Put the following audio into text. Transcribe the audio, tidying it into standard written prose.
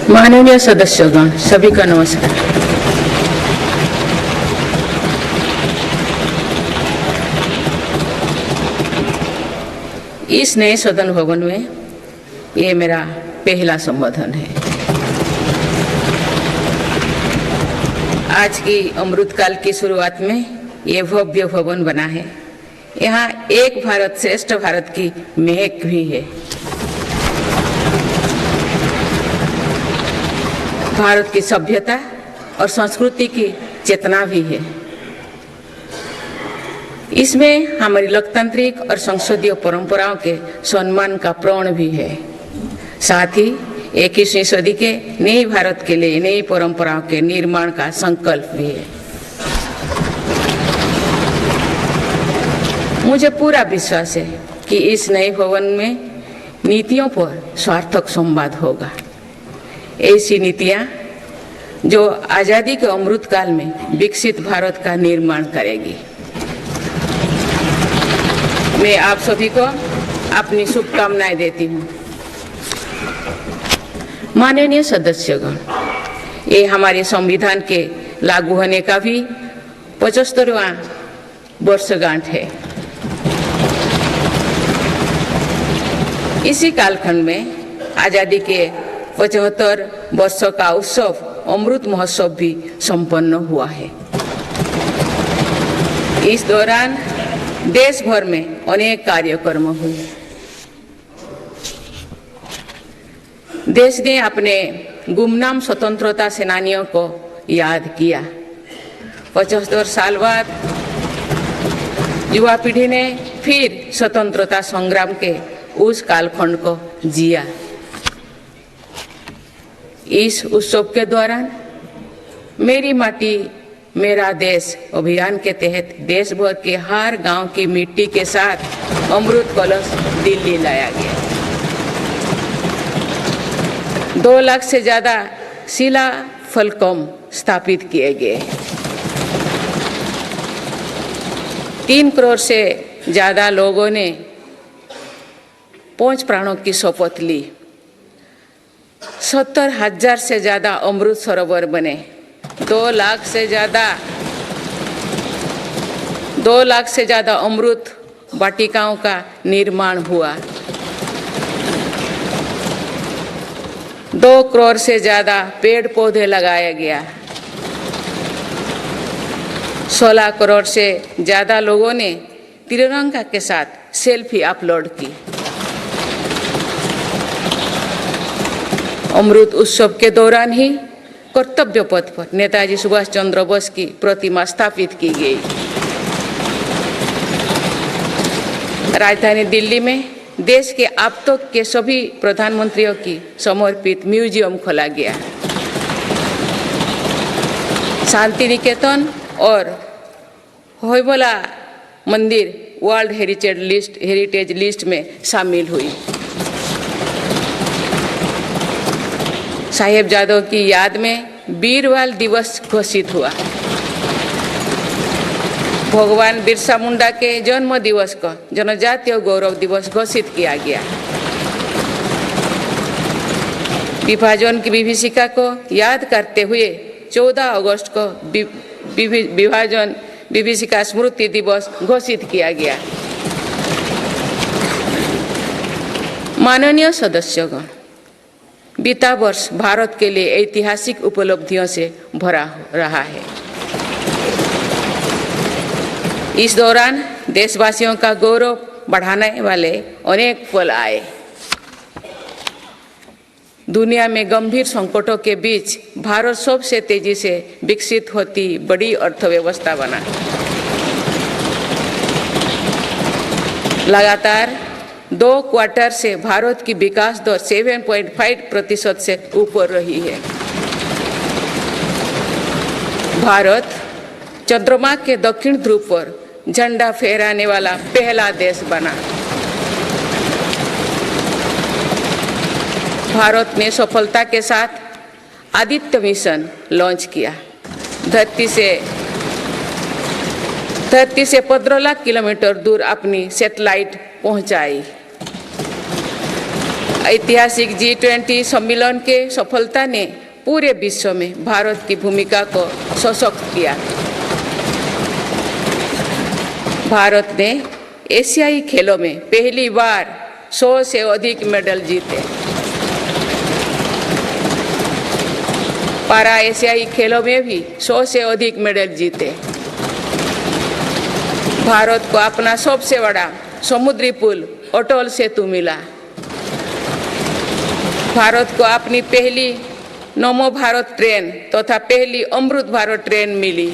माननीय सदस्यगण, सभी का नमस्कार। इस नए सदन भवन में ये मेरा पहला संबोधन है। आज की अमृतकाल की शुरुआत में ये भव्य भवन बना है। यहाँ एक भारत श्रेष्ठ भारत की महक भी है। भारत की सभ्यता और संस्कृति की चेतना भी है। इसमें हमारी लोकतांत्रिक और संसदीय परंपराओं के सम्मान का प्रण भी है। साथ ही 21वीं सदी के नए भारत के लिए नई परंपराओं के निर्माण का संकल्प भी है। मुझे पूरा विश्वास है कि इस नए भवन में नीतियों पर सार्थक संवाद होगा। ऐसी नीतियां जो आजादी के अमृतकाल में विकसित भारत का निर्माण करेगी। मैं आप सभी को अपनी शुभकामनाएं देती हूं। माननीय सदस्यगण, ये हमारे संविधान के लागू होने का भी 75वां वर्षगांठ है। इसी कालखंड में आजादी के 75 वर्षों का उत्सव अमृत महोत्सव भी संपन्न हुआ है। इस दौरान देश भर में अनेक कार्यक्रम हुए। देश ने अपने गुमनाम स्वतंत्रता सेनानियों को याद किया। 75 साल बाद युवा पीढ़ी ने फिर स्वतंत्रता संग्राम के उस कालखंड को जिया। इस उत्सव के दौरान मेरी माटी मेरा देश अभियान के तहत देश भर के हर गांव की मिट्टी के साथ अमृत कलश दिल्ली लाया गया। 2 लाख से ज्यादा शिला फलकम स्थापित किए गए। 3 करोड़ से ज्यादा लोगों ने 5 प्राणों की शपथ ली। 70,000 से ज्यादा अमृत सरोवर बने। 2 लाख से ज्यादा अमृत वाटिकाओं का निर्माण हुआ। 2 करोड़ से ज्यादा पेड़ पौधे लगाया गया। 16 करोड़ से ज्यादा लोगों ने तिरंगा के साथ सेल्फी अपलोड की। अमृत उत्सव के दौरान ही कर्तव्य पथ पर नेताजी सुभाष चंद्र बोस की प्रतिमा स्थापित की गई। राजधानी दिल्ली में देश के अब तक के सभी प्रधानमंत्रियों की समर्पित म्यूजियम खोला गया। शांति निकेतन और होयबला मंदिर वर्ल्ड हेरिटेज लिस्ट में शामिल हुई। साहिबजादों की याद में वीरवाल दिवस घोषित हुआ। भगवान बिरसा मुंडा के जन्म दिवस को जनजातीय गौरव दिवस घोषित किया गया। विभाजन की विभीषिका को याद करते हुए 14 अगस्त को विभाजन विभीषिका स्मृति दिवस घोषित किया गया। माननीय सदस्यगण, बीता वर्ष भारत के लिए ऐतिहासिक उपलब्धियों से भरा रहा है। इस दौरान देशवासियों का गौरव बढ़ाने वाले अनेक पल आए। दुनिया में गंभीर संकटों के बीच भारत सबसे तेजी से विकसित होती बड़ी अर्थव्यवस्था बना। लगातार 2 क्वार्टर से भारत की विकास दर 7.5% से ऊपर रही है। भारत चंद्रमा के दक्षिण ध्रुव पर झंडा फहराने वाला पहला देश बना। भारत ने सफलता के साथ आदित्य मिशन लॉन्च किया। धरती से 15 लाख किलोमीटर दूर अपनी सैटेलाइट पहुंचाई। ऐतिहासिक G20 सम्मेलन के सफलता ने पूरे विश्व में भारत की भूमिका को सशक्त किया। भारत ने एशियाई खेलों में पहली बार 100 से अधिक मेडल जीते। पारा एशियाई खेलों में भी 100 से अधिक मेडल जीते। भारत को अपना सबसे बड़ा समुद्री पुल अटल सेतु मिला। भारत को अपनी पहली नमो भारत ट्रेन तथा पहली अमृत भारत ट्रेन मिली।